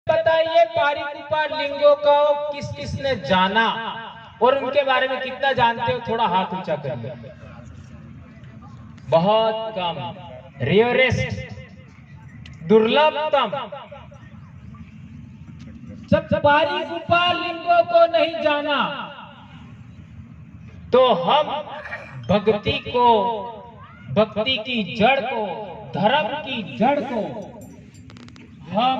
बताइए पारिकुपार लिंगों को किस किसने जाना और उनके बारे में कितना जानते हो? थोड़ा हाथ ऊंचा करिए। बहुत कम, रेयरेस्ट, दुर्लभतम। जब पारिकुपार लिंगों को नहीं जाना तो हम भक्ति को, भक्ति की जड़ को, धर्म की जड़ को हम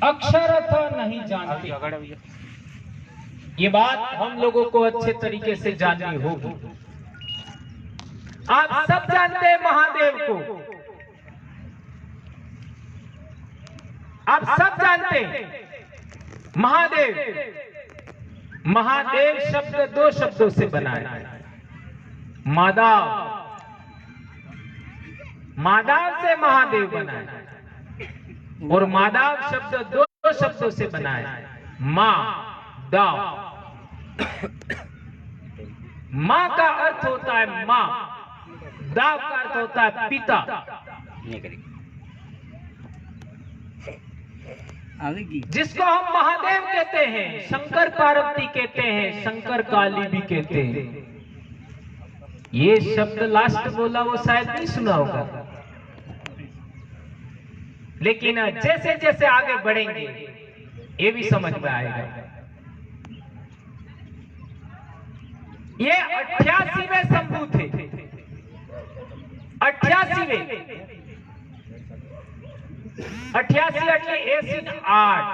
अक्षरतः नहीं जानते। ये बात हम लोगों को अच्छे तरीके से जाननी होगी। आप सब जानते हैं महादेव को, आप सब जानते हैं महादेव। महादेव शब्द दो शब्दों से बना है, माधव, माधव से महादेव बना है, और माधव शब्द दो शब्दों से बना है, मां दाव। मां का अर्थ होता है मां, दाव का अर्थ होता है पिता। जिसको हम महादेव कहते हैं, शंकर पार्वती कहते हैं, शंकर काली भी कहते हैं। ये शब्द लास्ट बोला वो शायद नहीं सुना होगा, लेकिन जैसे जैसे आगे बढ़ेंगे ये भी समझ में आएगा। ये 88वें शंभू थे, 88वें, 88 એટલે એસીન 8,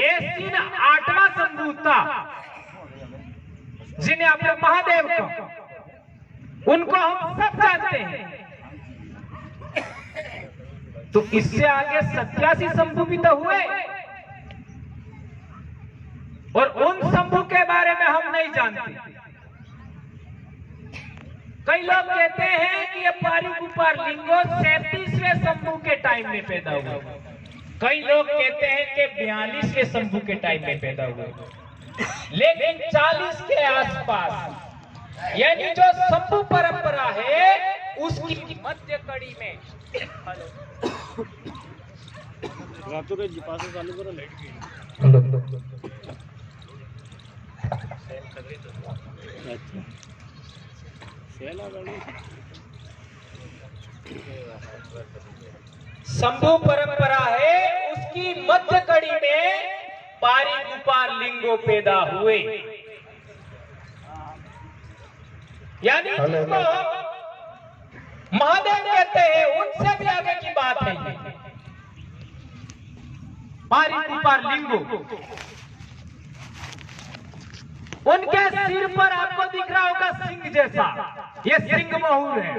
एसीन 8वां शंभू था जिन्हें अपने महादेव को, उनको हम सब जानते हैं। तो इससे आगे 87 शंभू भी तो हुए, और उन शंभू के बारे में हम नहीं जानते। कई लोग कहते हैं कि ये पारिकुपार लिंगो 37वें शंभू के टाइम में पैदा हुआ, कई लोग कहते हैं कि 42वें शंभू के टाइम में पैदा हुआ, लेकिन 40 के आसपास, यानी जो शंभू परंपरा है उसकी मध्य कड़ी में। शंभू परंपरा है, उसकी मध्य कड़ी में पारिकुपार लिंगो पैदा हुए, यानी जिसको हम महादेव कहते हैं उनसे भी आगे की बात है ये पारिकुपार लिंगो। उनके सिर पर आपको दिख रहा होगा सिंह जैसा, ये सिंह मोहूर है,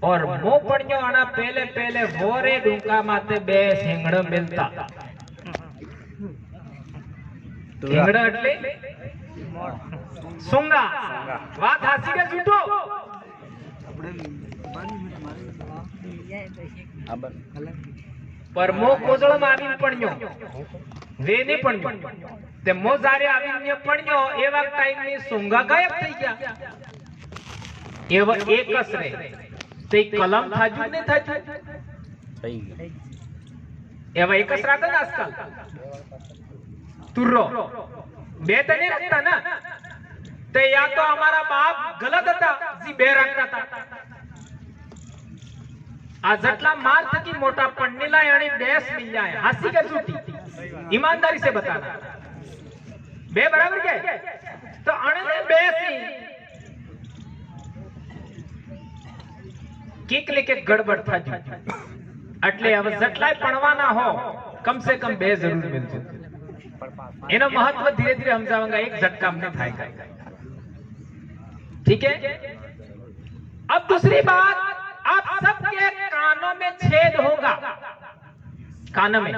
और मोपड़ियों आना पहले पहले वोरे डूंका माते बे सिंगड़ मिलता। सिंगड़ એટલે सुंगा, વાત હાસી કે જૂઠો? पर मो कोजळम आवीने पड्यो, वेने पड्यो, ते मो जारे आवीने पड्यो एवा टाइमनी सुंगा गायब થઈ ગયા। એવા એકસ રે તે કલમ થાજુ ને થાજુ થઈ ગઈ, એવા એકસ રાખે ને આજકાલ तुर्रो बे तो नहीं रखता ना, तो या तो हमारा बाप गलत था जी बे रखता था। आ जटला मार थकी मोटा पन्नीला यानी बेस मिल जाए, हंसी के झूठी, ईमानदारी से बताना बे बराबर के, तो अणे बेसी किक लेके गड़बड़ था जी। એટલે હવે જટલાય પણવાના हो कम से कम बे जरूर मिलજો। एनो महत्व धीरे धीरे समझाऊंगा, एक झटका में थाएगा, ठीक है। अब दूसरी बात, आप सबके कानों में छेद होगा, कानों में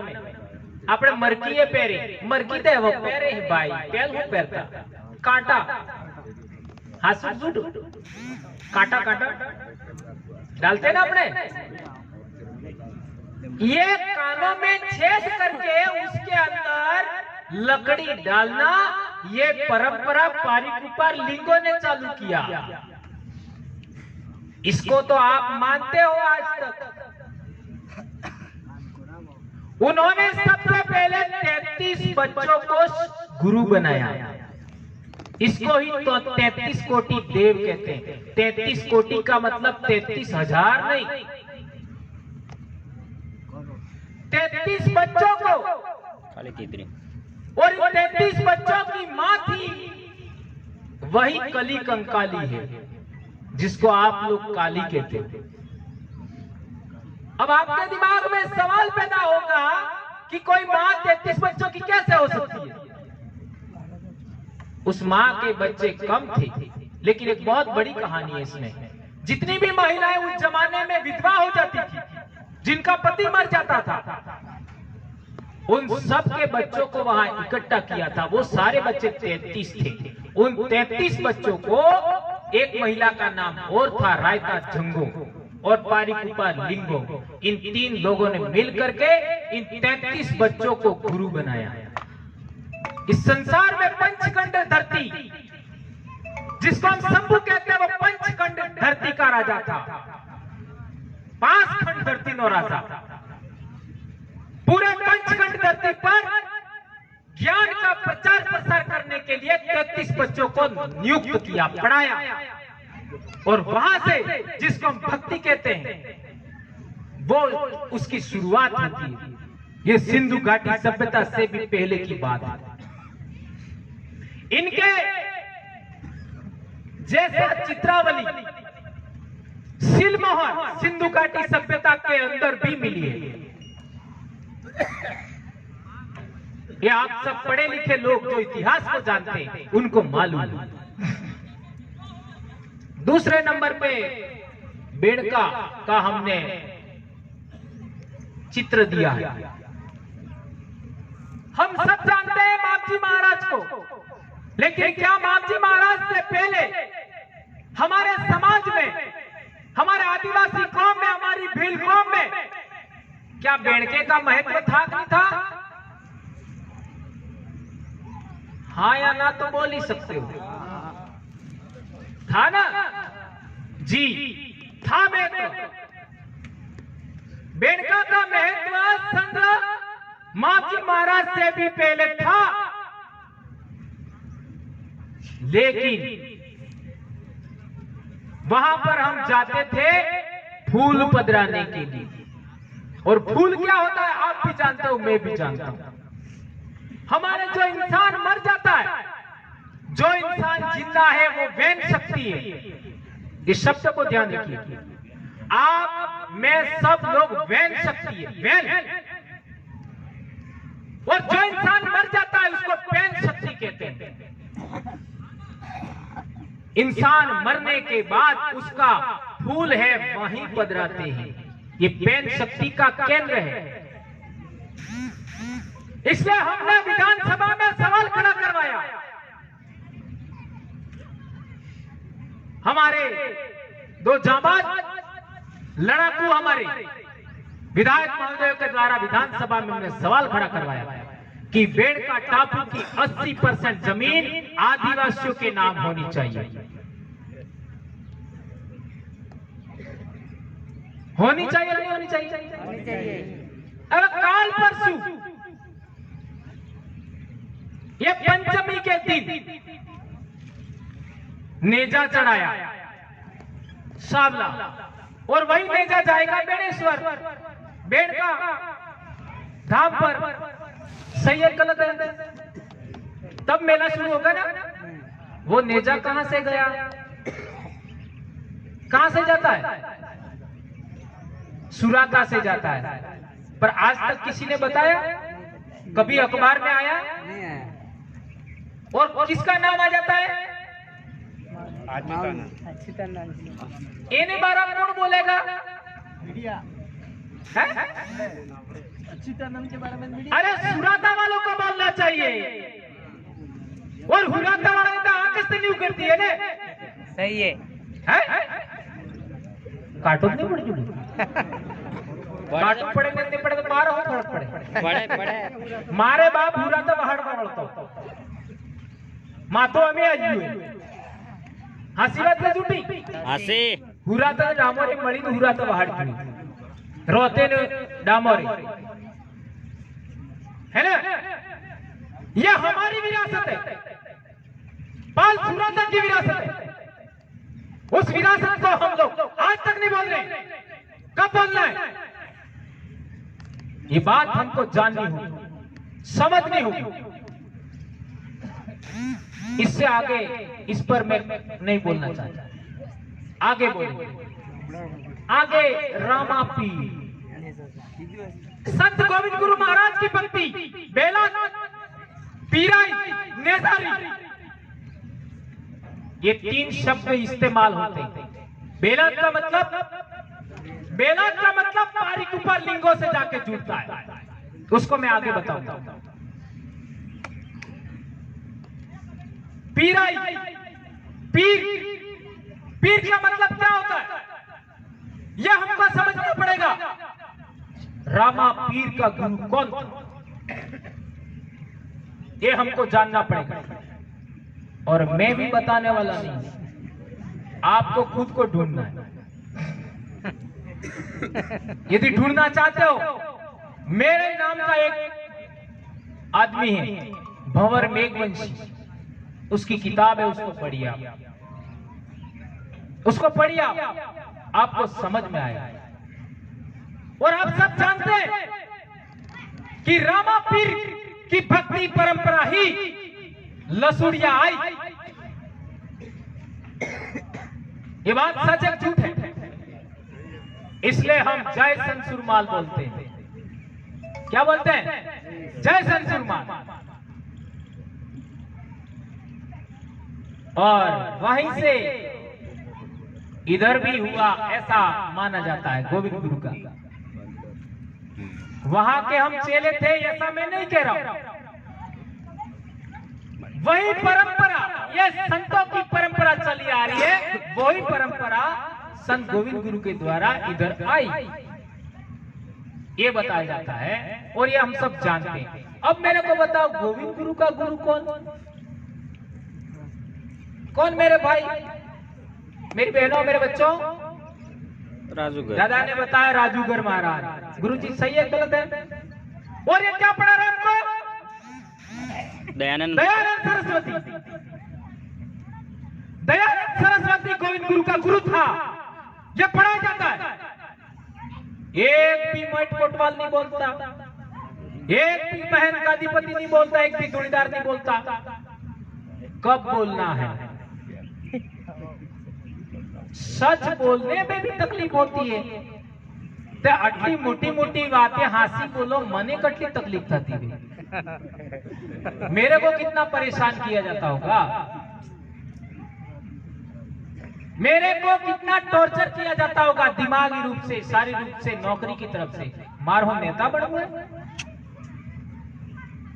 अपने मरकी पहरे, मरकी दे वो पहरे ही भाई, पहल हो पहरता कांटा, हासु जुट कांटा कांटा डालते ना अपने, ये कानों में छेद करके उसके अंदर लकड़ी डालना, ये परंपरा पारिकुपार लिंगों ने चालू किया। इसको तो आप मानते हो आज तक। उन्होंने सबसे पहले 33 बच्चों को गुरु बनाया। इसको ही तो 33 कोटि देव कहते हैं। 33 कोटि का मतलब 33,000 नहीं, 33 बच्चों को। और 33 बच्चों की मां थी वही कली कंकाली है, जिसको आप लोग काली कहते हैं। अब आपके दिमाग में सवाल पैदा होगा कि कोई मां 33 बच्चों की कैसे हो सकती है। उस मां के बच्चे कम थे, लेकिन एक बहुत बड़ी कहानी है इसमें। जितनी भी महिलाएं उस जमाने में विधवा हो जाती थी, जिनका पति मर जाता था, उन सब के बच्चों को वहां इकट्ठा किया था। वो सारे बच्चे 33 थे। उन 33 बच्चों को एक महिला का नाम और था रायता जंगो और पारिकुपा लिंगो। इन 3 लोगों ने मिल करके इन 33 बच्चों को गुरु बनाया। इस संसार में पंचखंड धरती, जिसको हम शंभु कहते हैं, वो पंचखंड धरती का राजा था। 5 खंड धरती नो राजा। पूरे पंचखंड धरती पर ज्ञान का प्रचार प्रसार करने के लिए 33 बच्चों को नियुक्त किया, पढ़ाया। और वहां से जिसको हम भक्ति कहते हैं, वो उसकी शुरुआत होती है। ये सिंधु घाटी सभ्यता से भी पहले की बात है। इनके जैसा चित्रावली सिलमोहर सिंधु घाटी सभ्यता के अंदर भी मिली है। ये आप सब पढ़े लिखे लोग जो इतिहास को जानते हैं, उनको मालूम है। दूसरे नंबर पे बेड़का का हमने चित्र दिया है। हम सब जानते हैं मापजी महाराज को, लेकिन क्या मापजी महाराज से पहले हमारे समाज में, हमारे आदिवासी कौम में, हमारी भील कौम में क्या बेड़के का महत्व था कि नहीं था? हाँ या ना तो बोल ही सकते हो। था ना जी, था महत्व। बेड़का का महत्व संत मापजी महाराज से भी पहले था, लेकिन वहां पर हम जाते थे फूल पधराने के लिए। और फूल क्या होता है आप भी जानते हो, मैं भी जानता हूं। हमारे जो इंसान मर जाता है, जो इंसान जिंदा है, वो वैन शक्ति है। इस शब्द को ध्यान रखिए। आप, मैं, सब लोग वैन शक्ति है, वैन। और जो इंसान मर जाता है उसको पैन शक्ति कहते हैं। इंसान मरने के बाद उसका फूल है वहीं पधराते हैं। ये पैन शक्ति का केंद्र है। इसलिए हमने विधानसभा में सवाल खड़ा करवाया। हमारे 2 जांबाज लड़ाकू हमारे विधायक महोदय के द्वारा विधानसभा में हमने सवाल खड़ा करवाया कि बेड़का टापू की 80% जमीन आदिवासियों के नाम होनी चाहिए। होनी चाहिए नहीं होनी चाहिए? होनी चाहिए। अब काल परसों ये पंचमी के दिन नेजा चढ़ाया सावला, और वही नेजा जाएगा बेड़ेश्वर, बेड़का धाम पर। सही है गलत है? तब मेला शुरू होगा ना। वो नेजा कहां से गया, कहां से जाता है? सुराका से जाता है। पर आज तक किसी ने बताया? कभी अखबार में आया? और किसका नाम आ जाता है? इन्हीं बारा कौन बोलेगा? अच्छीतानंद के बारे में मीडिया। अरे सुराता वालों को बोलना चाहिए, और हुराता वाले तो आंख से न्यू करती है ना। सही है। कार्टून नहीं पड़े जुड़ी, कार्टून पड़े नहीं पड़े तो मारो फर्क पड़े। बड़े मारे बाप हुरा तो बाहर पड़ता मातो हमें आज हंसी बात में जुटी हंसी हुराता डामोरे मड़ी हुराता हाड़की रोते ने डामोरे है ना। यह हमारी विरासत है, पाल सुराता की विरासत है। उस विरासत को हम लोग आज तक नहीं बोल रहे, कब बोलना है? ये बात हमको जाननी होगी, समझनी होगी। इससे आगे इस पर मैं नहीं बोलना चाहता। आगे बोलेंगे। आगे रामापीर, संत गोविंद गुरु महाराज की भक्ति, बेला, पीराई, नेजारी, ये 3 शब्द इस्तेमाल होते हैं। बेलात का मतलब पारी के ऊपर लिंगों से जाके जुड़ता है, उसको मैं आगे बताऊंगा। पीराई, पीर का मतलब क्या होता है, यह हमको समझना पड़ेगा। रामा पीर का गुरु कौन था, ये हमको जानना पड़ेगा। और मैं भी बताने वाला नहीं, आपको खुद को ढूंढना है। यदि ढूंढना चाहते हो, मेरे नाम का एक आदमी है भंवर मेघवंशी, उसकी किताब है, उसको पढ़िए, आपको समझ में आएगा। और आप सब जानते हैं कि रामा पीर की भक्ति परंपरा ही लसूड़िया आई। ये बात सच है झूठ है? इसलिए हम जय संसुरमाल बोलते हैं। क्या बोलते हैं? जय संसुरमाल। और वहीं से इधर भी हुआ ऐसा माना जाता है गोविंद गुरु का। वहां के हम चेले थे ऐसा मैं नहीं कह रहा हूं, वही परंपरा, ये संतों की परंपरा चली आ रही है, वही परंपरा संत गोविंद गुरु के द्वारा इधर आई, ये बताया जाता है और ये हम सब जानते हैं। अब मेरे को बताओ, गोविंद गुरु का गुरु कौन? कौन मेरे भाई, मेरी बहनों, मेरे बच्चों? राजूगर। दादा ने बताया राजूगर महाराज। गुरु जी सही है गलत है? और ये क्या पढ़ा रहे हमको? दयानंद सरस्वती। दयानंद सरस्वती गोविंद गुरु का गुरु था, ये पढ़ाया जाता है। एक भी मठ कोटवाल नहीं बोलता, एक भी बहन का अधिपति नहीं बोलता, एक भी जोड़ीदार नहीं बोलता। कब बोलना है? सच बोलने में भी तकलीफ होती है, तो अटली मोटी मोटी बातें हासी बोलो, मने कटली तकलीफ थी। मेरे को कितना परेशान किया जाता होगा, मेरे को कितना टॉर्चर किया जाता होगा, दिमागी रूप से, शारीरिक रूप से, नौकरी की तरफ से। मारो नेता बनूंगा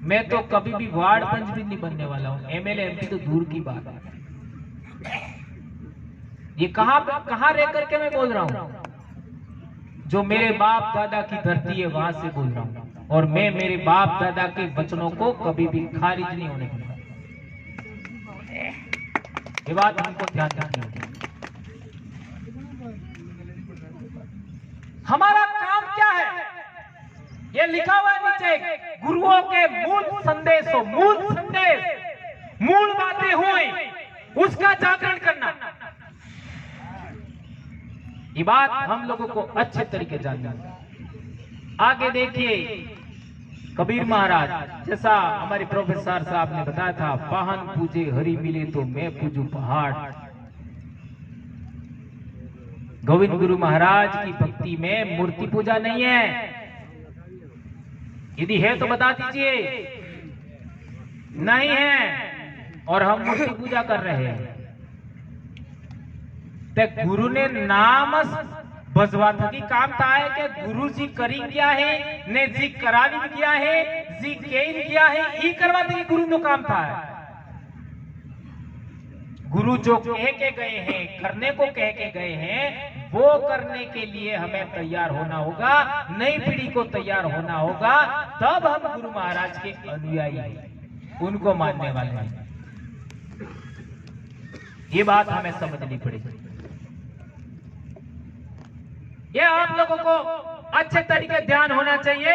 मैं, तो कभी भी वार्ड पंच भी नहीं बनने वाला हूं। एमएलए एमपी तो दूर की बात है। ये कहां रह करके मैं बोल रहा हूं? जो मेरे बाप दादा की धरती है वहां से बोल रहा हूं, और मैं मेरे बाप दादा के वचनों को कभी भी खारिज नहीं होने दूंगा। ये बात हमको ध्यान रखनी होगी। हमारा काम क्या है? ये लिखा हुआ है नीचे, गुरुओं के मूल संदेशों, मूल संदेश, मूल बातें हुई, उसका जागरण करना। ये बात हम लोगों को अच्छे तरीके जानना है। आगे देखिए, कबीर महाराज, जैसा हमारे प्रोफेसर साहब ने बताया था, पाहन पूजे हरि मिले तो मैं पूजू पहाड़। गोविंद गुरु महाराज की भक्ति में मूर्ति पूजा नहीं है। यदि है तो बता दीजिए। नहीं है, और हम मूर्ति पूजा कर रहे हैं। तो गुरु ने नाम बजवा थकी काम था है कि गुरु जी करी गया है ने जी करावी गया है, जी केन गया है, ई करवा देगी गुरु नो काम था है। गुरु जो कह के गए हैं, करने को कह के गए हैं, वो करने के लिए हमें तैयार होना होगा, नई पीढ़ी को तैयार होना होगा, तब हम गुरु महाराज के अनुयायी हैं, उनको मानने वाले हैं। ये बात हमें समझनी पड़ेगी। ये आप लोगों को अच्छे तरीके ध्यान होना चाहिए।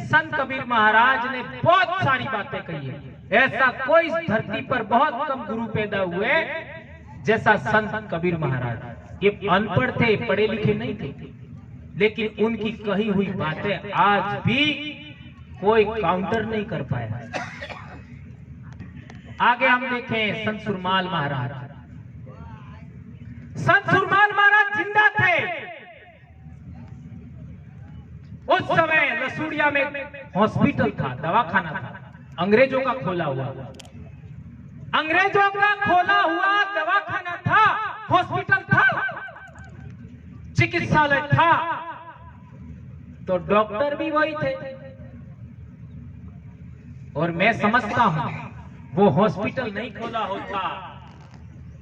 संत कबीर महाराज ने बहुत सारी बातें कही है। ऐसा कोई इस धरती पर बहुत कम गुरु पैदा हुए जैसा संत कबीर महाराज। ये अनपढ़ थे, पढ़े लिखे नहीं थे, लेकिन उनकी कही हुई बातें आज भी कोई काउंटर नहीं कर पाया। आगे हम देखें संत सुरमाल महाराज। संत सुरमाल महाराज जिंदा थे। उस समय लसूड़िया में हॉस्पिटल था, दवाखाना था, अंग्रेजों का खोला हुआ, अंग्रेजों का खोला हुआ दवाखाना था, हॉस्पिटल था, चिकित्सालय था, तो डॉक्टर भी वही थे। और मैं समझता हूं वो हॉस्पिटल नहीं खोला होता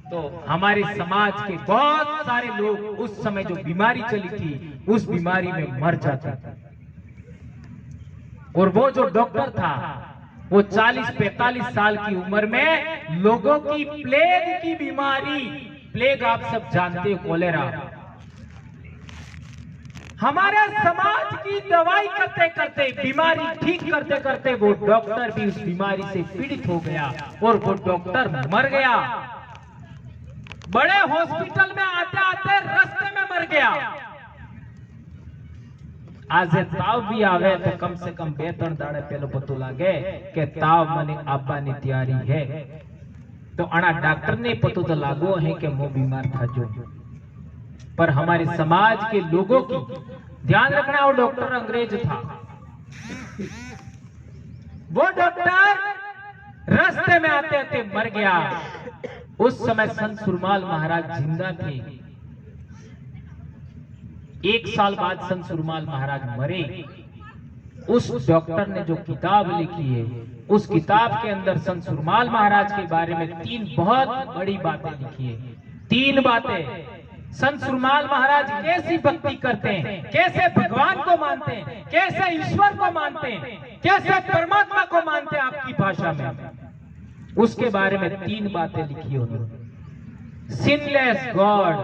तो हमारे समाज के बहुत सारे लोग उस समय जो बीमारी चली थी उस बीमारी में मर जाते थे। और वो जो डॉक्टर था वो 40-45 साल की उम्र में लोगों की प्लेग की बीमारी, प्लेग आप सब जानते हो, कोलेरा, हमारे समाज की दवाई करते करते, बीमारी ठीक करते करते वो डॉक्टर भी उस बीमारी से पीड़ित हो गया और वो डॉक्टर मर गया। बड़े हॉस्पिटल में आते आते रास्ते में मर गया। आज ताव भी आवे तो कम से कम 2-3 दाड़े पहले पतो लागे कि ताव मने आबा ने तैयारी है, तो आना डॉक्टर ने पतो तो लागो है कि वो बीमार था जो। पर हमारे समाज के लोगों की ध्यान रखना, वो डॉक्टर अंग्रेज था। वो डॉक्टर रास्ते में आते आते मर गया। उस समय संत सुरमाल महाराज जिंदा थे। 1 साल बाद संत सुरमाल महाराज मरे। उस डॉक्टर ने जो किताब लिखी है, उस किताब के अंदर संत सुरमाल महाराज के बारे में 3 बहुत बड़ी बातें लिखी है। 3 बातें। संत सुरमाल महाराज कैसी भक्ति करते हैं, कैसे भगवान को मानते हैं, कैसे ईश्वर को मानते हैं, कैसे परमात्मा को मानते हैं आपकी भाषा में, उसके बारे में 3 बातें लिखी उन्होंने। सिनलेस गॉड,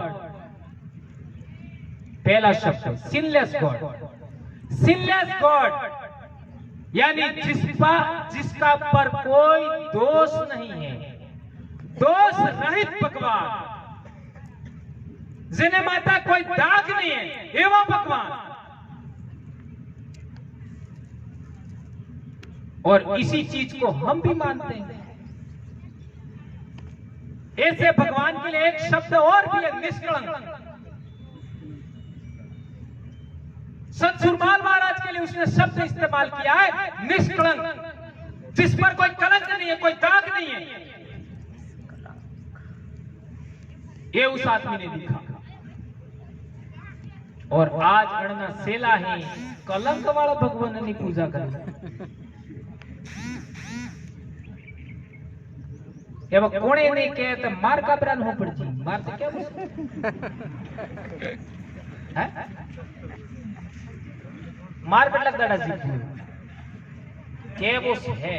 पहला शब्द सिनलेस गॉड। सिनलेस गॉड यानी जिसका पर कोई दोष नहीं है, दोष रहित भगवान, जिन्हें माता कोई दाग नहीं है, एवं भगवान। और इसी चीज को हम भी मानते हैं। ऐसे भगवान के लिए एक शब्द और भी है, निष्कलंक। संत सुरमाल महाराज के लिए उसने शब्द इस्तेमाल किया है निष्कलंक, जिस पर कोई कलंक नहीं है, कोई दाग नहीं है। ये उस आदमी ने लिखा। और आज अड़ना सेला ही कलंक वाला भगवान की पूजा करे। कोने नहीं कहे तो मार का प्राण हो पड़ती, मार तो क्या मार पे लग दाड़ा के वो है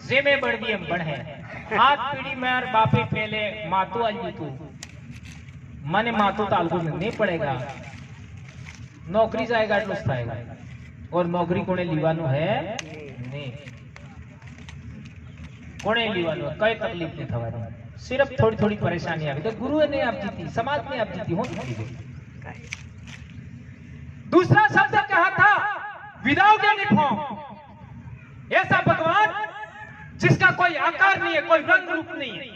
जे में बढ़ दिए बढ़े हाथ पीढ़ी में और बापे पहले मातो आई तू मने मातो तालगो में नहीं पड़ेगा, नौकरी जाएगा एटलुस थाएगा। और नौकरी कोने लीवानो है नहीं, कोने लीवानो कई तकलीफ नहीं थवानी, सिर्फ थोड़ी थोड़ी परेशानी आई तो गुरु ने आप जीती, समाज ने आप जीती, हो सकती। दूसरा शब्द कहा था विदाउट एनी फॉर्म। ऐसा भगवान जिसका कोई आकार नहीं है, कोई रंग रूप नहीं है,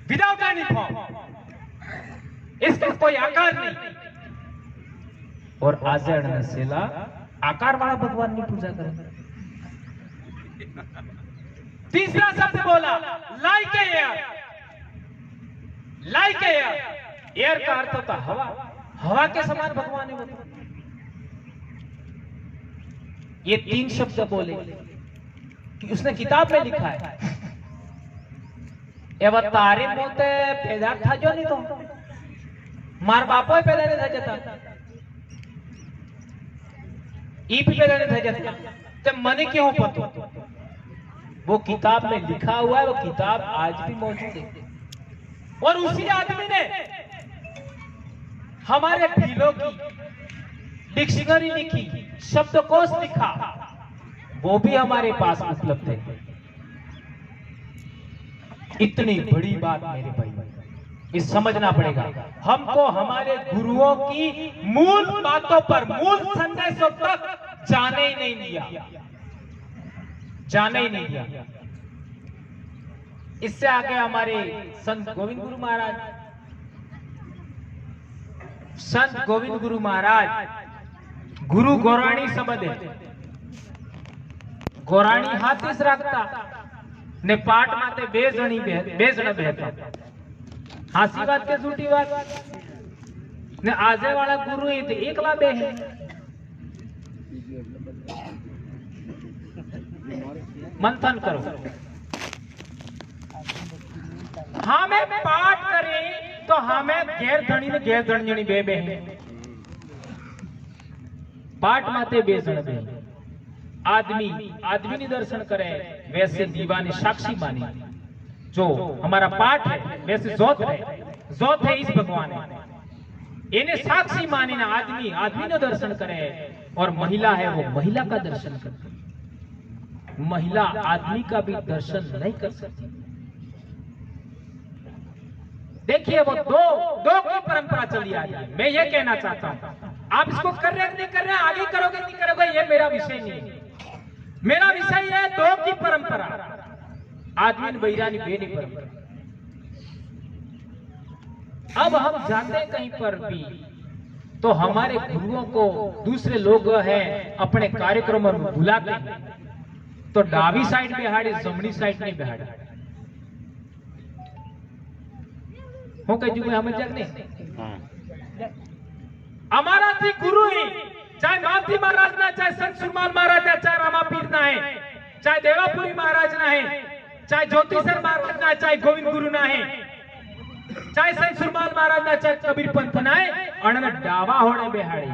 विदाउट एनी फॉर्म, इसका कोई आकार नहीं। और आजड़ नसेला आकार वाला भगवान की पूजा करें। तीसरा शब्द बोला like air. Like air, air का अर्थ होता हवा, हवा के समान भगवान है वो। ये 3 शब्द बोले कि उसने किताब में लिखा है। एवं तारे मोते पैदा था जो नहीं तो मार बापो पैदा नहीं था जाता, ई भी पैदा नहीं था जाता, तो मने क्यों पता? वो किताब में लिखा हुआ है, वो किताब आज भी मौजूद है। और उसी आदमी ने हमारे भीलों की डिक्शनरी लिखी, शब्दकोश लिखा, वो भी हमारे पास उपलब्ध है। इतनी बड़ी बात मेरे भाई, ये समझना पड़ेगा हमको। हमारे गुरुओं की मूल बातों पर, मूल संदेशों तक जाने ही नहीं दिया, जाने ही नहीं दिया। इससे आगे हमारे संत गोविंद गुरु महाराज, संत गोविंद गुरु महाराज गुरु गोराणी शब्द है। गोराणी हाथी रखता ने पाठ माते बे जणी बेहता। हासी बात के झूठी बात ने आजे वाला गुरु ही थे एकला बे है। मंथन करो। हमें पाठ करें तो हमें गैर धनी ने गैर धनी बे है। पाठ माते बे जण बे। आदमी ने दर्शन करे वैसे दीवाने साक्षी माने। जो हमारा पाठ है वैसे जोत है इस भगवान है, इन्हें साक्षी माने ना। आदमी ने दर्शन करे और महिला है वो महिला का दर्शन करे। महिला आदमी का भी दर्शन नहीं कर सकती। देखिए वो दो की परंपरा चली आ रही है। मैं ये कहना चाहता हूं, आप इसको कर रहे नहीं कर रहे, आगे करोगे नहीं करोगे, ये मेरा विषय नहीं है। मेरा विषय है दो की परंपरा, आदमी बैरानी बेनी परंपरा। अब हम जाते हैं कहीं पर भी तो हमारे गुरुओं को दूसरे लोग हैं अपने कार्यक्रमों में बुलाते हैं तो डावी साइड बिहाड़ी, जमनी साइड नहीं बिहाड़ी। हो कह जुगे हमें जगने हमारा थी गुरु ही, चाहे माथी महाराज ना, चाहे संत सुरमाल महाराज ना, चाहे रामापीर ना है, चाहे देवापुरी महाराज ना है, चाहे ज्योतिषर महाराज ना, चाहे गोविंद गुरु ना है, चाहे संत सुरमाल महाराज ना, चाहे कबीर पंथ ना है, अण डावा होड़े बेहाड़ी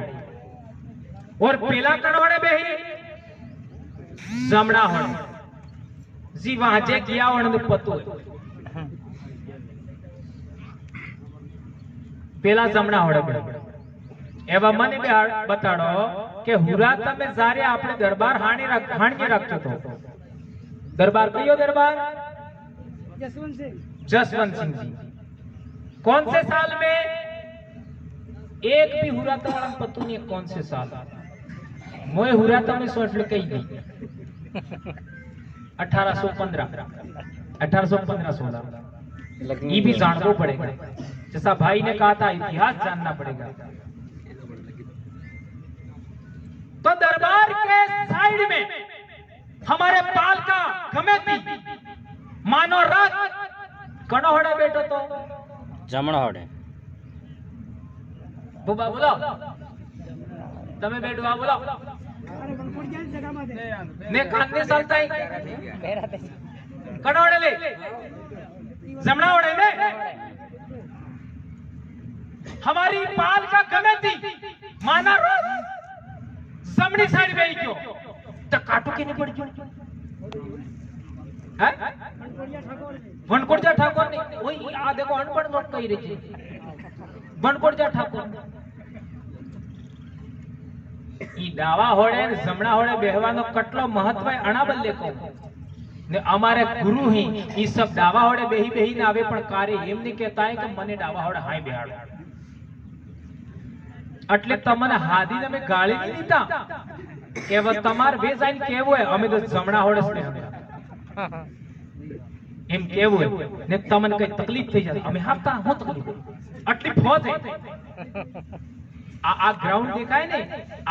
और पेला कण होड़े बेही जमड़ा होड़े जी। वहां जे किया होने पतो पेला जमड़ा होड़े बेही। एवं મને બતાડો કે હુરા તમે જારે આપણે દરબાર હાણી રાખતો તો દરબાર કયો દરબાર? जसवंत सिंह जी। कौन से साल में? एक भी हुरा तो वाला पत्तू नहीं, कौन से साल मोए हुरा तो में सोच लो कहीं नहीं। 1815 1815-16 ये भी जानना पड़ेगा। जैसा भाई ने कहा था इतिहास जानना पड़ेगा। तो दरबार के साइड में हमारे पाल का गमेती मानो रात कणो होड़े बैठो तो जमणो होड़े। बुबा बोलो तमे बैठवा बोलो ने कांदे चलता ही कणो होड़े ले जमणा होड़े ले। हमारी पाल का गमेती माना रात जमनी साइड में क्यों तो काटो के नहीं पड़ क्यों है? वनकोड़जा ठाकुर ने वही आ देखो अनपढ़ नोट कही रही थी वनकोड़जा ठाकुर ई डावा होड़े ने जमणा होड़े बेहવાનો કેટલો મહત્વ અણા બલ્લે કહો ને અમારે ગુરુ ही ई सब डावा होड़े बेही ना आवे पण कार्य एम नहीं कहता है कि मने डावा होड़े हाय बेहाड़ो એટલે તમને હાદી ને ગાળી નહીં દીધા કે તમાર વે જાઈને કેવું હે અમે તો જમણા હોડે છે એમ કેવું હે ને તમને કઈ તકલીફ થઈ જાય અમે હાતા હું તકલીફ આટલી ફોજ હે। આ ग्राउंड देखा है ने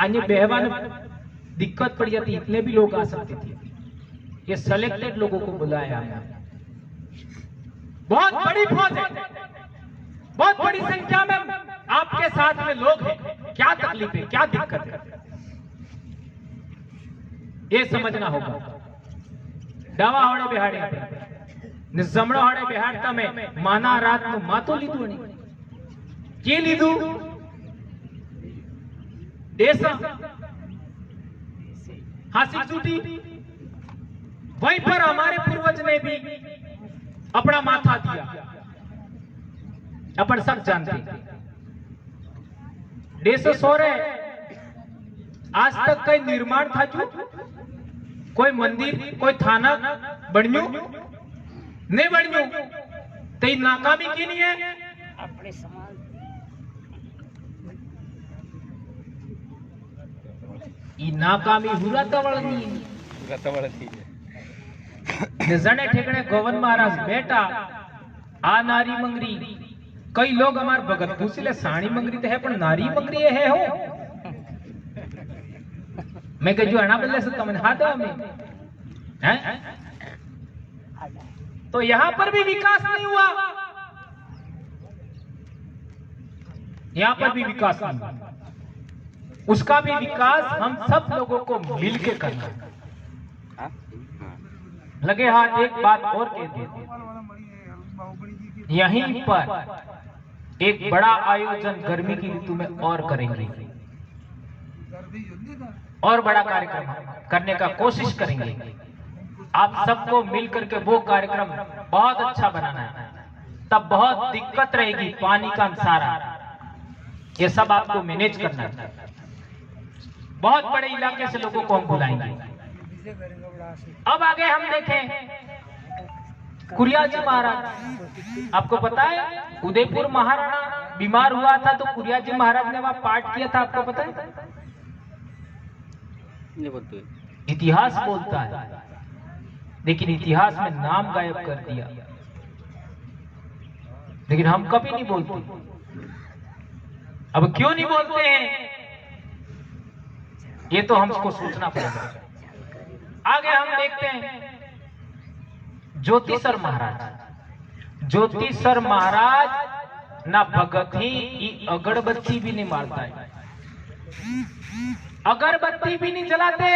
आने बेहवान दिक्कत पड़ जाती इतने भी लोग आ सकते थे। ये सेलेक्टेड लोगों को बुलाया है। बहुत बड़ी फौज है, बहुत बड़ी संख्या में आपके साथ में लोग हैं। क्या तकलीफ है, क्या दिक्कत है, ये समझना होगा। डावा होड़े बिहाड़ी ने जमड़ा होड़े बिहाड़ता में माना रात नु मातो लीधु नहीं के लीधु ऐसा हासी चूटी। वहीं पर हमारे पूर्वज ने भी अपना माथा दिया, अपन सब जानते। देशो सो रहे आज तक कई निर्माण था जो कोई मंदिर कोई थाना बन्यू नहीं बन्यू तो नाकामी की नहीं है अपने समाज नाकामी हुआ तवळनी जने ठेकने गोवन महाराज बेटा आ नारी मंगरी कई लोग हमारे भगत पूछले साणी मंगरी तो है पर नारी मंगरी है हो मैं कह जो अना बल्ले से तमन हाथ में हैं तो यहां पर भी विकास नहीं हुआ यहां पर भी विकास नहीं हुआ उसका भी विकास हम सब लोगों को मिलकर करना है लगे हाथ एक बात और कह देते यहीं पर एक बड़ा आयोजन गर्मी की ऋतु में और करेंगे और बड़ा कार्यक्रम करने का कोशिश करेंगे आप सबको मिलकर के वो कार्यक्रम बहुत अच्छा बनाना है तब बहुत दिक्कत रहेगी पानी का सारा ये सब आपको मैनेज करना है बहुत बड़े इलाके से लोगों को हम बुलाएंगे अब आगे हम देखें कुरिया जी महाराज आपको पता है उदयपुर महाराणा बीमार हुआ था तो कुरिया जी महाराज ने वहां पाठ किया था आपको पता है इतिहास बोलता है लेकिन इतिहास में नाम गायब कर दिया लेकिन हम कभी नहीं बोलते अब क्यों नहीं बोलते हैं ये तो हमको सोचना पड़ेगा आगे हम देखते हैं ज्योतिसर महाराज ना भगत ही अगरबत्ती भी नहीं मारता है अगरबत्ती भी नहीं जलाते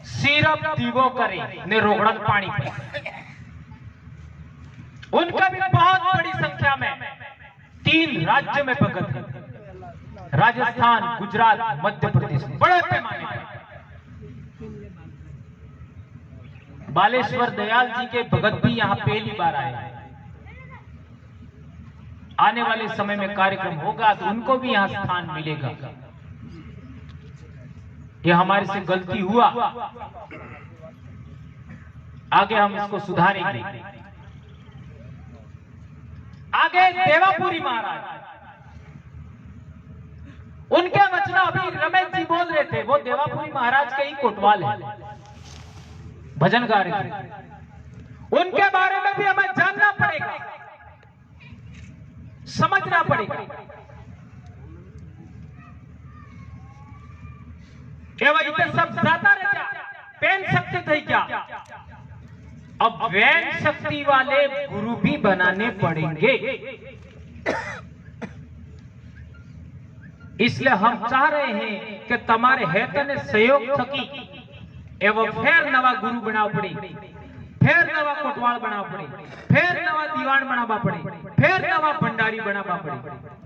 सिर्फ दीवो करे ने रोगड़क पानी पे उनका भी बहुत बड़ी संख्या में 3 राज्य में भगत है राजस्थान गुजरात मध्य प्रदेश बड़े पैमाने पर बालेश्वर दयाल जी के भगत भी यहाँ पहली बार आए हैं आने वाले समय में कार्यक्रम होगा तो उनको भी यहाँ स्थान मिलेगा ये हमारे से गलती हुआ आगे हम इसको सुधारेंगे आगे देवापुरी महाराज उनके वचना अभी रमेश जी बोल रहे थे वो देवापुरी महाराज के ही कोतवाल है भजन गा रहे थे उनके बारे में भी हमें जानना पड़ेगा समझना पड़ेगा सब ज्यादा रह क्या पेन शक्ति थी क्या अब वैन शक्ति वाले गुरु भी बनाने पड़ेंगे इसलिए हम चाह रहे हैं कि तुम्हारे हेतने सहयोग थकी एवं फिर नवा गुरु बनाव पड़े फिर नवा कोटवाल बनाव पड़े फिर नवा दीवान बनावा पड़े फिर नवा भंडारी बनावा पड़े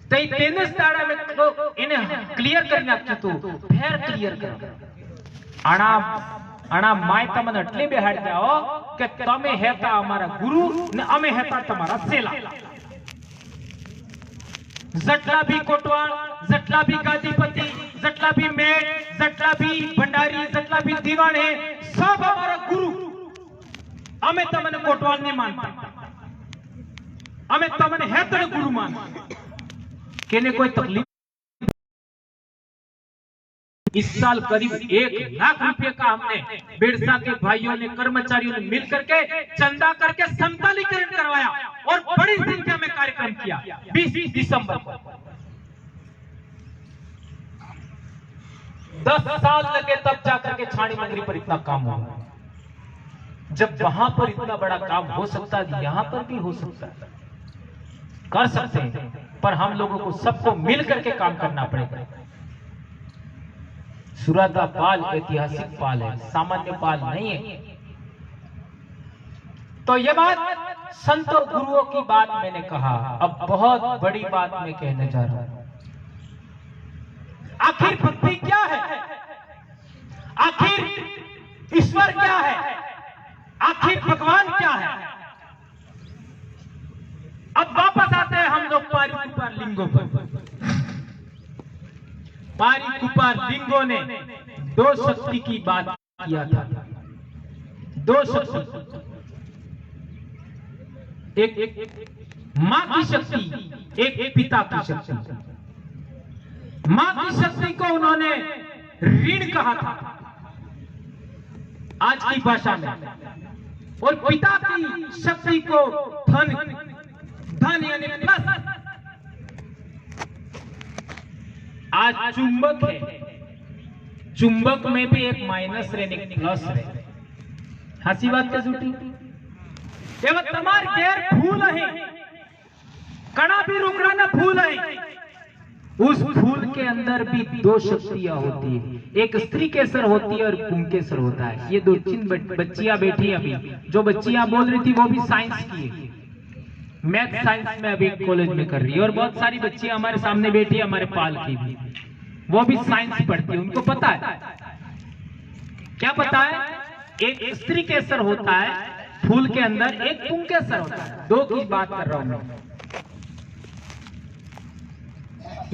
तो तेनस दाड़ा में तो इन्हें क्लियर करना तो फिर क्लियर कर आना माय तमन अटले बेहाड़ जाओ कि तमे हेता हमारा गुरु ने अमे हेता तुम्हारा सेला जटला भी कोटवाल जटला भी गादीपति जटला भी मेट जटला भी भंडारी जटला भी दीवान है सब हमारा गुरु हमें तमने कोटवाल नहीं मानता हमें तमने है तो गुरु मानता कहने कोई तकलीफ इस साल करीब 1 लाख रुपए का हमने बिरसा के भाइयों ने कर्मचारियों ने मिल करके चंदा करके समतलीकरण करवाया और बड़ी संख्या में कार्यक्रम किया 20 दिसंबर को 10 साल लगे तब जाकर के छाणी मंगरी पर इतना काम हुआ जब वहां पर इतना बड़ा काम हो सकता है यहां पर भी हो सकता है कर सकते हैं पर हम लोगों को सबको मिल करके काम करना पड़ेगा सुरादा पाल ऐतिहासिक पाल है सामान्य पाल नहीं है तो ये बात संतों गुरुओं की बात मैंने कहा अब बहुत बड़ी बात मैं कहने जा रहा हूं आखिर भक्ति क्या है आखिर ईश्वर क्या है आखिर भगवान क्या है अब वापस आते हैं हम लोग पार लिंगों पर पारिकुपा लिंगों ने दो शक्ति की बात किया था। दो शक्ति, एक मां की शक्ति, एक पिता की शक्ति। मां की शक्ति को उन्होंने ऋण कहा था आज की भाषा में, और पिता की शक्ति को धन, धन यानी प्लस। आज चुंबक है, चुंबक में भी एक माइनस रहे, एक प्लस रहे। हंसी बात क्या झूठी? एवं तमार गैर फूल है, कणा भी रुकना न फूल है। उस फूल के अंदर भी दो शक्तियां होती है, एक स्त्री केसर होती है और पुंकेसर होता है। ये दो तीन बच्चियां बैठी अभी, जो बच्चियां बोल रही थी वो भी साइंस की है, मैथ साइंस में अभी कॉलेज में कर रही है। और बहुत सारी बच्चियां हमारे सामने बैठी है, हमारे पाल की भी, वो भी साइंस पढ़ती है। उनको पता है, क्या पता है? एक स्त्री केसर होता है फूल के अंदर, एक पुंकेसर होता है। दो की बात कर रहा हूं मैं।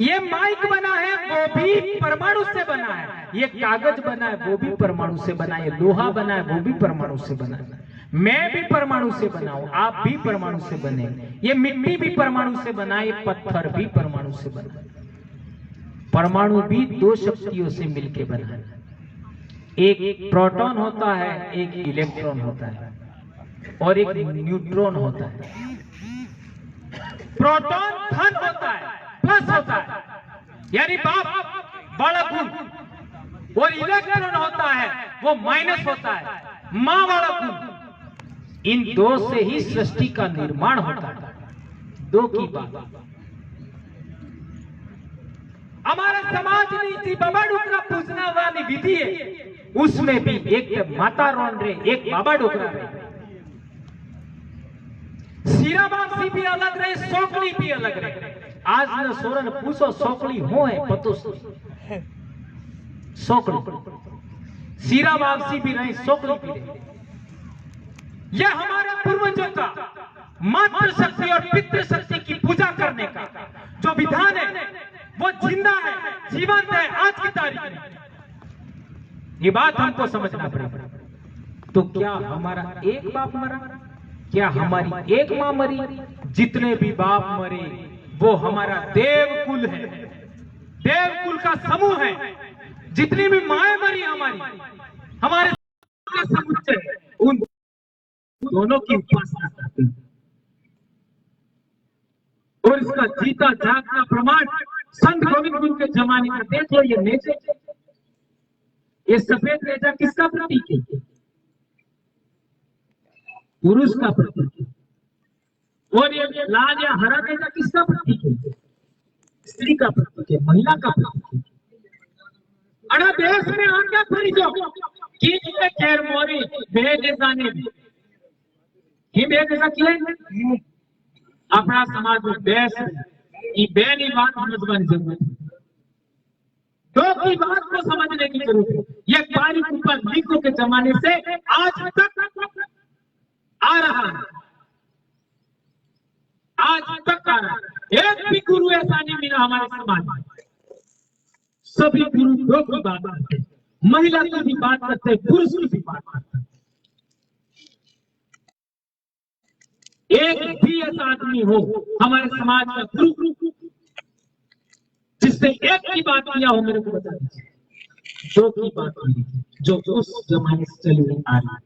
ये माइक बना है वो भी परमाणु से बना है, ये कागज बना है वो भी परमाणु से बना है, लोहा बना है वो भी परमाणु से बना है, मैं भी परमाणु से बना हूं, आप भी परमाणु से बने, ये मिट्टी भी परमाणु से बना है, ये पत्थर भी परमाणु से बना है। परमाणु भी दो शक्तियों से मिलकर बना है, एक प्रोटॉन होता है, एक इलेक्ट्रॉन होता है, और एक न्यूट्रॉन होता है। प्रोटॉन धन होता है, प्लस होता है, यानी बाप वाला गुण, और इलेक्ट्रॉन होता है वो माइनस होता है, मां वाला गुण। इन दो से ही सृष्टि का निर्माण होता है। दो की बात हमारे समाज में इसी बाबा डोकरा पूजना वाली विधि है, उसमें भी एक माता रोन रे, एक बाबा डोकरा रे। सीराबासी भी अलग रहे, सोकली भी अलग रहे। आज न सोरन पूछो सोकली हो है पतो सोकली, सीराबासी भी रहे, सोकली भी रहे। यह हमारे पूर्वजों का मातृ शक्ति और पितृ शक्ति की पूजा करने का जो विधान है वो जिंदा है, जीवंत है आज की तारीख में। ये बात हमको समझना पड़ेगा। तो क्या हमारा एक बाप मरा? क्या हमारी एक मां मरी? जितने भी बाप मरे वो हमारा देवकुल है, देवकुल का समूह है। जितनी भी माएं मरी हमारे समुच्चय, उन दोनों की उपासना करते हैं। और इसका जीता जागता प्रमाण संत गोविंद गुरु के जमाने का देख लो। ये नेचे, ये सफेद नेजा किसका प्रतीक है? पुरुष का प्रतीक है। और ये लाल या हरा नेजा किसका प्रतीक है? स्त्री का प्रतीक है, महिला का प्रतीक है। अड़ा देश में आज्ञा फरी जो कि खैर मोरी बेजाने ही बेजा किए अपना समाज में बेस ये बेनी बात समझने की जरूरत है। दो की बात को समझने की जरूरत है। ये पारिकुपा लिंगों के जमाने से आज तक आ रहा है, आज तक आ रहा है। एक भी गुरु ऐसा नहीं मिला हमारे समाज में। सभी गुरु दो की बात करते हैं, महिला की भी बात करते हैं, पुरुष की भी बात करते हैं। एक भी ऐसा आदमी हो हमारे समाज का गुरु जिसने एक की बात किया हो, मेरे को बता दीजिए। दो की बात की जो उस जमाने से चली आ रही है।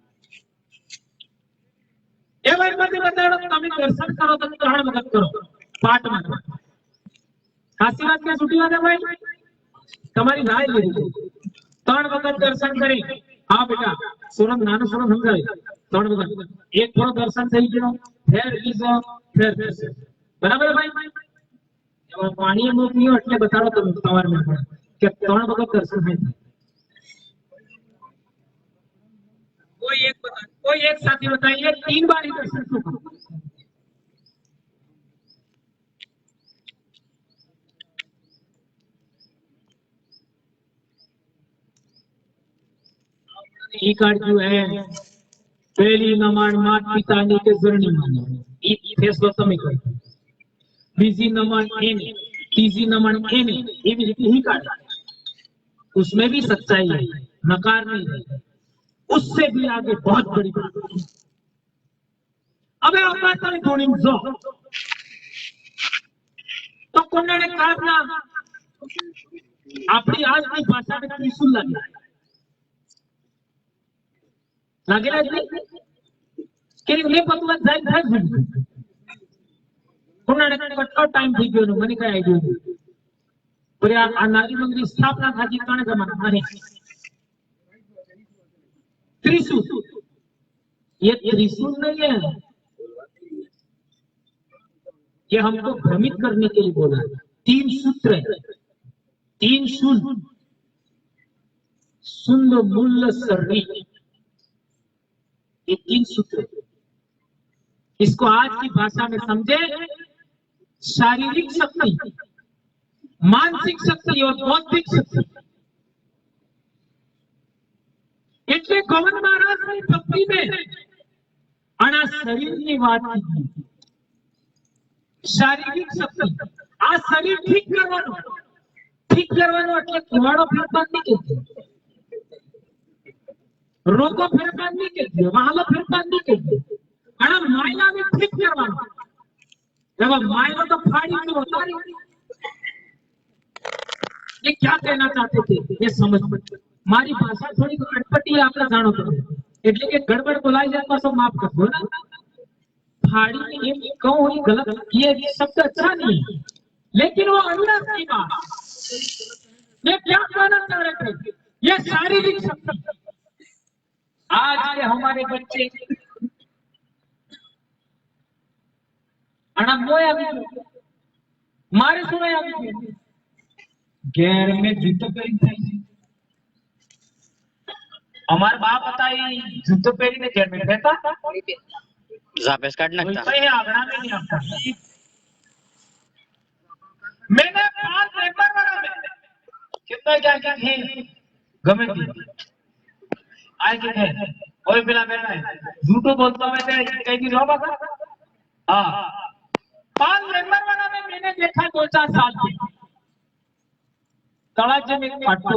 એ ભાઈ મને બતાડો તમે દર્શન કરો તો ત્રણ વખત કરો પાઠ માં સાચી વાત કે છૂટી વાત ભાઈ તમારી રાય લીધી ત્રણ વખત દર્શન કરી હા બેટા સુરત નાનો સુરત સમજાય ત્રણ વખત એક થોડો દર્શન થઈ ગયો ફેર બીજો ફેર બરાબર ભાઈ પાણી મૂક્યો એટલે બતાડો તમે સવારમાં કે ત્રણ વખત દર્શન થાય कोई एक साथी बताइए 3 बार ही दर्शन क्यों करो? ये कार्ड जो है पहली नमन मात पिता ने के जर्नी माने ये फैसलो તમે કરો બીજી નમન એને ત્રીજી નમન એને એવી રીતે ही કાર્ડ उसमें भी सच्चाई है, नकार नहीं है, उससे भी आगे बहुत बड़ी बात है। अब आता धोनी जो तो कोणाने काढला आपली આજની ભાષાને ત્રિશુલ लागेला કે ને પતવા જાય થાય કોણાને કેટલો ટાઈમ થઈ ગયો મને કઈ આઈડિયા નથી પણ આ નારી મંદિરની સ્થાપના થાતી કાણે જમાના અરે त्रिशूल, ये त्रिशूल नहीं है, ये हमको भ्रमित करने के लिए बोला है। 3 सूत्र है, 3 शूल, सुंद मूल्य सर्री, ये 3 सूत्र है। इसको आज की भाषा में समझे, शारीरिक शक्ति, मानसिक शक्ति और बौद्धिक शक्ति। એટલે ગવન મહારાજની ભક્તિને આના શરીરની વાત કીધી શારીરિક શક્તિ આ શરીર ઠીક કરવાનો એટલે કુવાડો ફેરફાર નહીં કીધું રોગો ફેરફાર નહીં કીધું વહાલો ફેરફાર નહીં કીધું આના માયલાને ઠીક કરવાનો એવા માયલો તો ફાડી તો ઉતારી ये क्या कहना चाहते थे ये समझ पड़ती मारी भाषा थोड़ी अटपटी आपने जानो तो એટલે કે ગડબડ બોલાઈ જાય તો માફ કરજો ना फाड़ी में ये कहूं ही गलत ये शब्द अच्छा नहीं लेकिन वो अंदर की बात ये क्या कहना चाह रहे थे ये शारीरिक शक्ति आज के हमारे बच्चे अना मोया मारे सुने घेर में जूतो पहरी था हमारे बाप बताई जूतो पहरी ने घेर में रहता झापेस काट नाखता आगड़ा में नहीं आता मैंने 5 पेपर बना में कितना क्या क्या थे गमे थी आए के थे ओए बिना बैठा है झूठो बोलता मैं तेरे कहीं की रो बाबा हाँ 5 पेपर बना में मैंने देखा 2-4 साल से तळाजे में पाटतो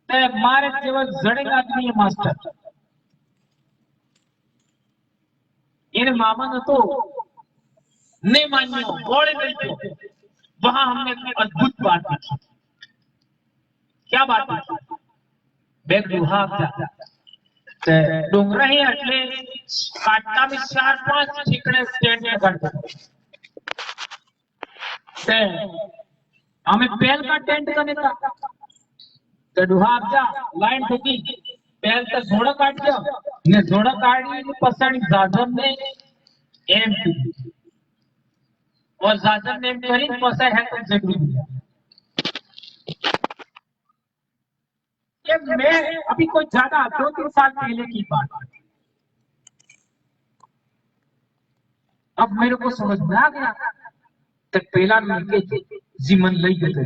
ते मारे जेवण जडेल आदमी है मास्टर इन मामा ने तो नहीं मानियो घोड़े मिलते वहां हमने एक अद्भुत बात देखी क्या बात देखी बेग दुहा ते डोंगरा ही એટલે કાટના में 4-5 ठिकड़े स्टैंड में करते ते हमें पहल का टेंट करने था तो दुहा जा लाइन थी पहल तो जोड़ा काट दिया ने जोड़ा काटी ने पसंद जाजम ने एम और जाजम ने करी पसा है तो जरूरी ये मैं अभी कोई ज्यादा 2-3 साल पहले की बात अब मेरे को समझ में आ गया तो पहला मिलके जीवन लई गए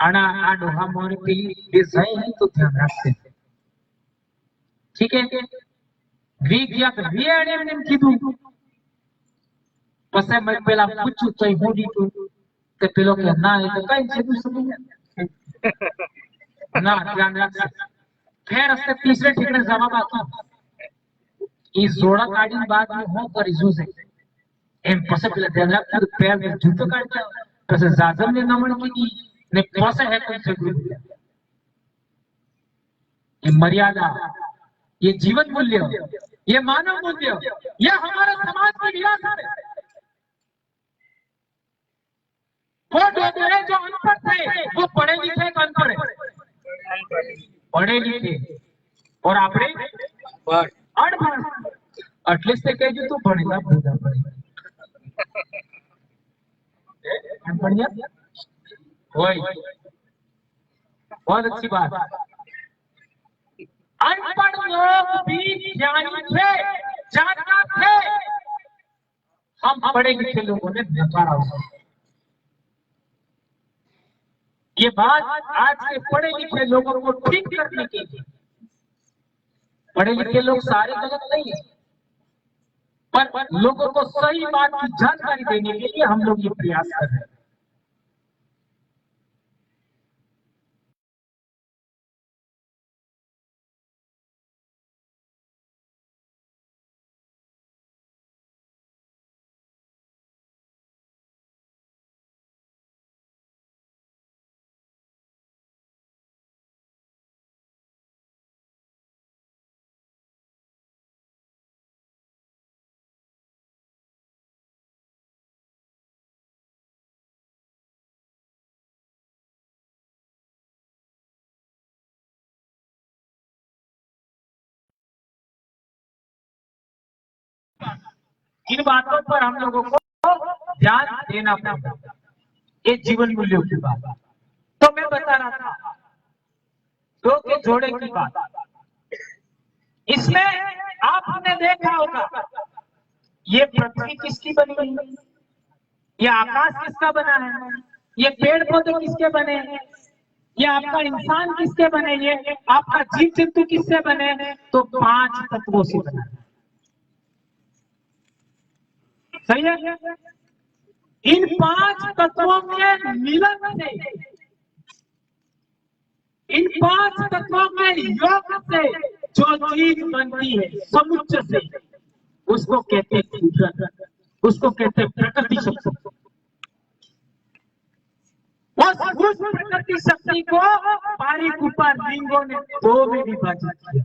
आना आ डोहा मोरे पेली डिजाइन है तो ध्यान रखते ठीक है वी गया तो वी आने ने कीधું પછી मैं पहला पूछू तो होडी तो ते पेलो के ना ये तो कई छेदू समझ ना ध्यान रख फिर उससे तीसरे ठिकाने जवाब आता ई जोड़ा काढी बाद में हो कर जूसे एम પછી પેલા ध्यान रख पैर में जूतो काढ दिया પછી जाजम ने नमन की ने पसे है कोई जरूरी ये मर्यादा ये जीवन मूल्य ये मानव मूल्य ये हमारे समाज की विरासत है वो डोगरे जो अनपढ़ थे वो पढ़े लिखे का अनपढ़ है पढ़े लिखे और आपने अनपढ़ एटलीस्ट ते कहे तू भणेगा भूला पड़ेगा अनपढ़िया वही बहुत अच्छी बात अनपढ़ लोग भी ज्ञानी थे जानकार थे हम पढ़े लिखे लोगों ने नकारा ये बात आज के पढ़े लिखे लोगों को ठीक करने के लिए पढ़े लिखे लोग सारे गलत नहीं है पर लोगों को सही बात की जानकारी देने के लिए हम लोग ये प्रयास कर रहे हैं इन बातों पर हम लोगों को ध्यान देना पड़ेगा। ये जीवन मूल्यों की बात। तो मैं बता रहा था दो के जोड़े की बात। इसमें आपने देखा होगा ये पृथ्वी किसकी बनी है, ये आकाश किसका बना है, ये पेड़ पौधे किसके बने हैं, ये आपका इंसान किसके बने, ये आपका जीव जंतु किससे बने हैं, तो 5 तत्वों से बना है। सही है। इन 5 तत्वों के मिलन से, इन 5 तत्वों के योग से जो चीज बनती है समुच्चय से, उसको कहते हैं कुदरत, उसको कहते हैं प्रकृति शक्ति। उस प्रकृति शक्ति को पारिक ऊपर लिंगों ने 2 में विभाजित किया,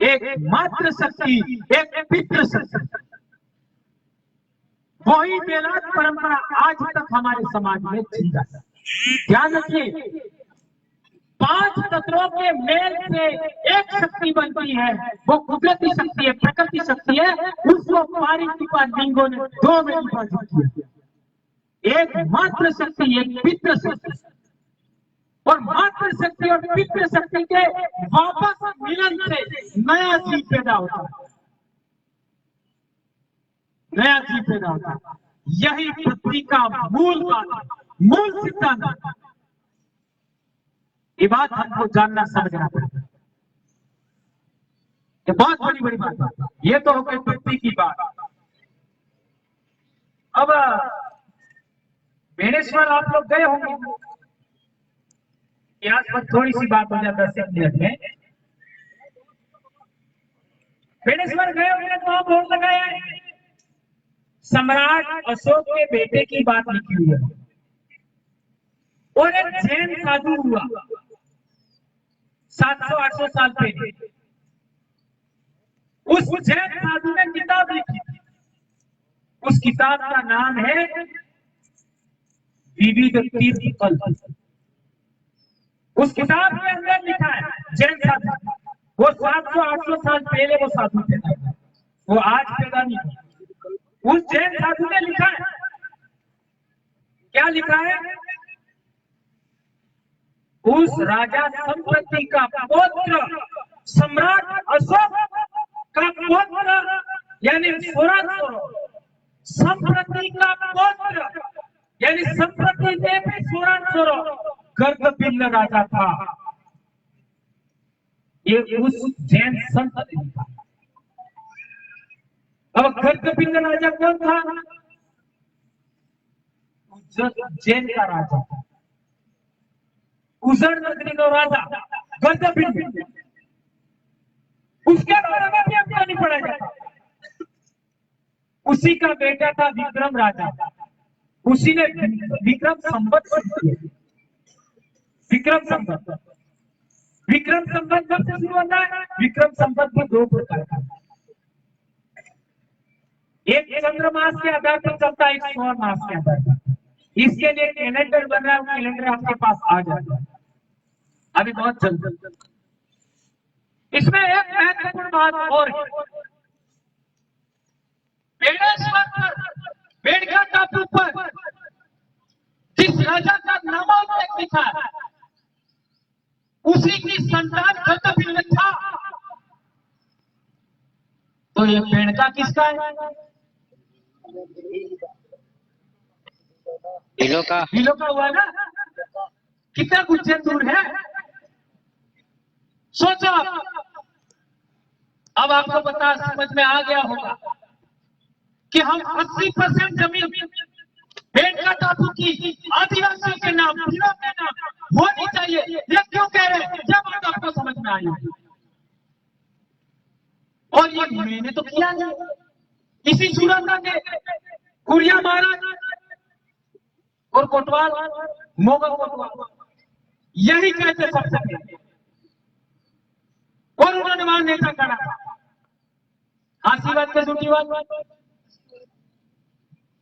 एक मात्र शक्ति, एक पितृ शक्ति। वही वेदांत परंपरा आज तक हमारे समाज में जिंदा है। ध्यान रखिए, 5 तत्वों के मेल से एक शक्ति बनती है, वो कुदरती शक्ति है, प्रकृति शक्ति है। उसको पारिक ऊपर लिंगों ने 2 में विभाजित किया, एक मात्र शक्ति, एक पितृ शक्ति। और मात्र शक्ति और पितृ शक्ति के वापस मिलन से नया जीव पैदा होता है, नया जीव पैदा होता है। यही पृथ्वी का मूल बात, मूल सिद्धांत। ये बात हमको जानना समझना पड़ेगा, ये बहुत बड़ी बड़ी बात है। ये तो हो गई पृथ्वी की बात। अब बेणेश्वर आप लोग गए होंगे, इतिहास पर थोड़ी सी बात हो जाए 10 मिनट में। बेणेश्वर गए होंगे तो आप बोर्ड लगाए हैं, सम्राट अशोक के बेटे की बात लिखी हुई है। और एक जैन साधु हुआ 700-800 साल पहले। उस जैन साधु ने किताब लिखी, उस किताब का नाम है विविध तीर्थ कल्प। उस किताब के अंदर लिखा है, जैन साधु, वो 700-800 साल पहले वो साधु थे, वो आज पैदा नहीं हुआ। उस जैन साधु ने लिखा है, क्या लिखा है, उस राजा संप्रति का पौत्र सम्राट अशोक का पौत्र यानी संप्रति का पौत्र यानी संप्रति ने भी गर्गपिंड राजा था। ये उस जैन संत ने लिखा। अब गर्गपिंड राजा कौन था? जैन का राजा था, उजड़ नगरी का राजा गर्गपिंड। उसके बारे में भी हमको नहीं पढ़ा जाता। उसी का बेटा था विक्रम राजा, उसी ने विक्रम संवत शुरू किया। विक्रम संवत, विक्रम संवत कब से शुरू होता है? विक्रम संवत भी 2 प्रकार का, एक चंद्रमास के आधार पर चलता है, एक सौर मास के आधार पर। इसके लिए कैलेंडर बन रहा है, कैलेंडर आपके पास आ जाएगा अभी बहुत जल्द। इसमें एक महत्वपूर्ण बात और है, बेणेश्वर पर, बेड़का टापू पर जिस राजा का नामोल्लेख लिखा है, उसी की संतान गर्गपिंड था। तो ये बेड़का किसका है? हिलो का हुआ ना। कितना कुछ दूर है सोचो। अब आपको पता समझ में आ गया होगा कि हम 80% जमीन बेड़का टापू की आदिवासियों के नाम, हिलो के नाम होनी चाहिए। ये क्यों कह रहे हैं? जब बात आपको समझ में आई। और ये मैंने तो किया नहीं, इसी सूरत ने कुरिया महाराज और कोटवाल, मोगल कोटवाल यही कहते सबसे पहले, और उन्होंने वहां नेता करा। हासी बात के झूठी बात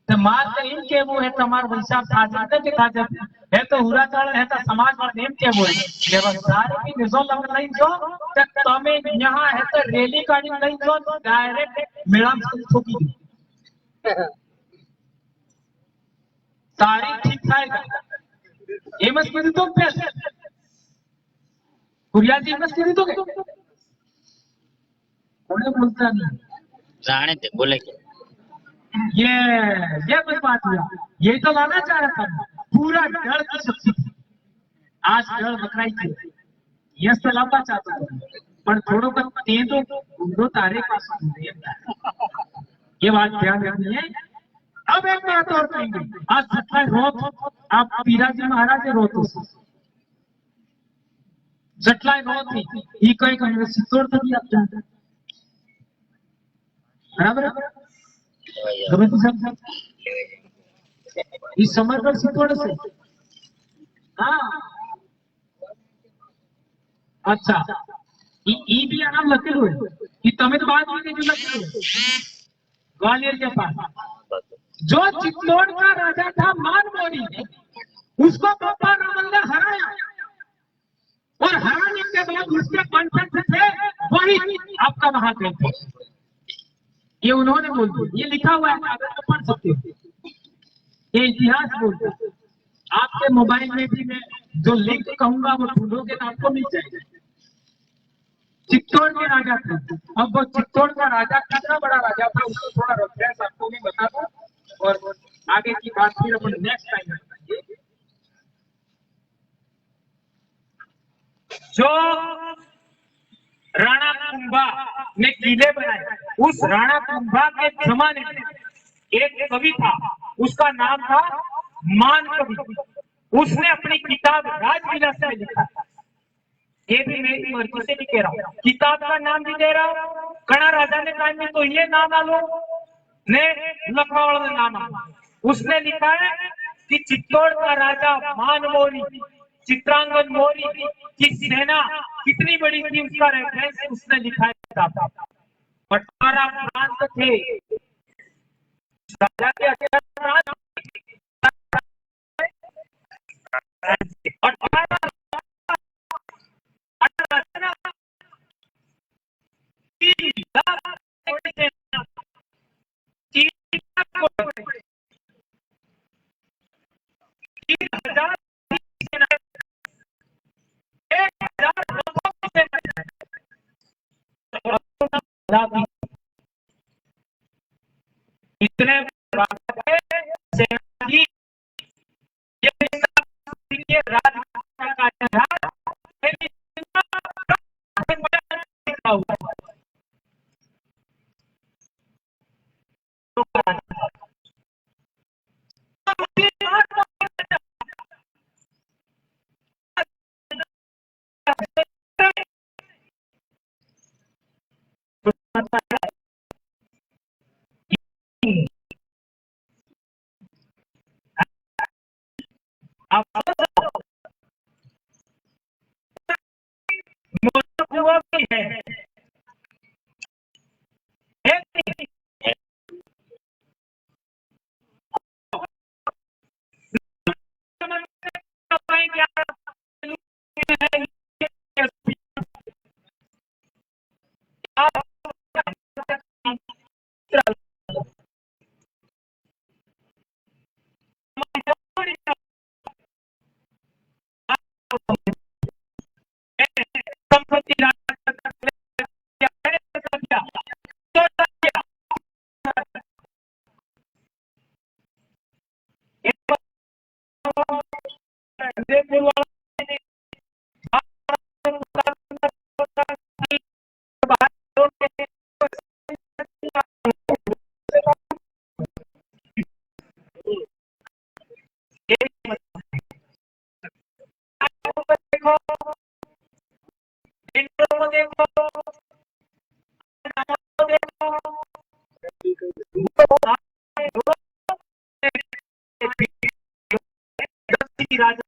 तो मार इनके वो है तमार हिसाब था जाते कि था जब है तो हुरा चाल है तो समाज में नेम के बोल व्यवसाय की निजो लग नहीं जो तक तमे यहां है तो रैली काढी नहीं जो डायरेक्ट मिलाम ठोकी दी तारीख ठीक થાય એમ જ કીધું તો કે કુરિયાજી એમ જ કીધું તો કે કોને બોલતા નહીં जाने थे बोले क्या ये कोई बात हुआ ये तो लाना चाह रहा था पूरा डर की शक्ति आज डर बकराई थी यस तो लांबा चाहता था पर थोड़ो पर तेंदो उंडो तारे पास ये बात ध्यान रखनी है। अब एक बात और कहेंगे आज सत्ता रोत आप पीराजी महाराज रोत जटला रोत ही कोई सित्तोड़ तो नहीं आप बराबर गમે તે સાહેબ ઈ સમર્પણ સિત્તોડ છે હા अच्छा ई भी नाम लखेલું है कि તમે तो बात में जो लखेલું है ग्वालियर के पास जो चित्तौड़ का राजा था मानमोरी उसको बाबा रावल ने हराया और हराने के बाद उसके पंचक थे वही आपका महादेव थे ये उन्होंने बोल दिया ये लिखा हुआ है अगर आप पढ़ सकते हो ये इतिहास बोलता है आपके मोबाइल में भी मैं जो लिंक कहूंगा वो ढूंढोगे तो आपको मिल जाएगा चित्तौड़ के राजा थे अब वो चित्तौड़ का राजा कितना बड़ा राजा था उसको थोड़ा रेफरेंस आपको मैं बता दूं और आगे की बात फिर अपन नेक्स्ट टाइम करेंगे। जो राणा कुंभा ने किले बनाए उस राणा कुंभा के जमाने में एक कवि था उसका नाम था मान कवि उसने अपनी किताब राजविलास में लिखा ये भी मेरी मर्जी से नहीं कह रहा हूँ किताब का नाम भी दे रहा हूँ कणा राजा ने कहा में तो ये नाम आलो ने लखवाड़ में नाम आलो उसने लिखा है कि चित्तौड़ का राजा मानमोरी चित्रांगन मोरी की सेना कितनी बड़ी थी उसका रेफरेंस उसने लिखा है पटारा प्रांत थे राजा के इतने हुआ भी है राजा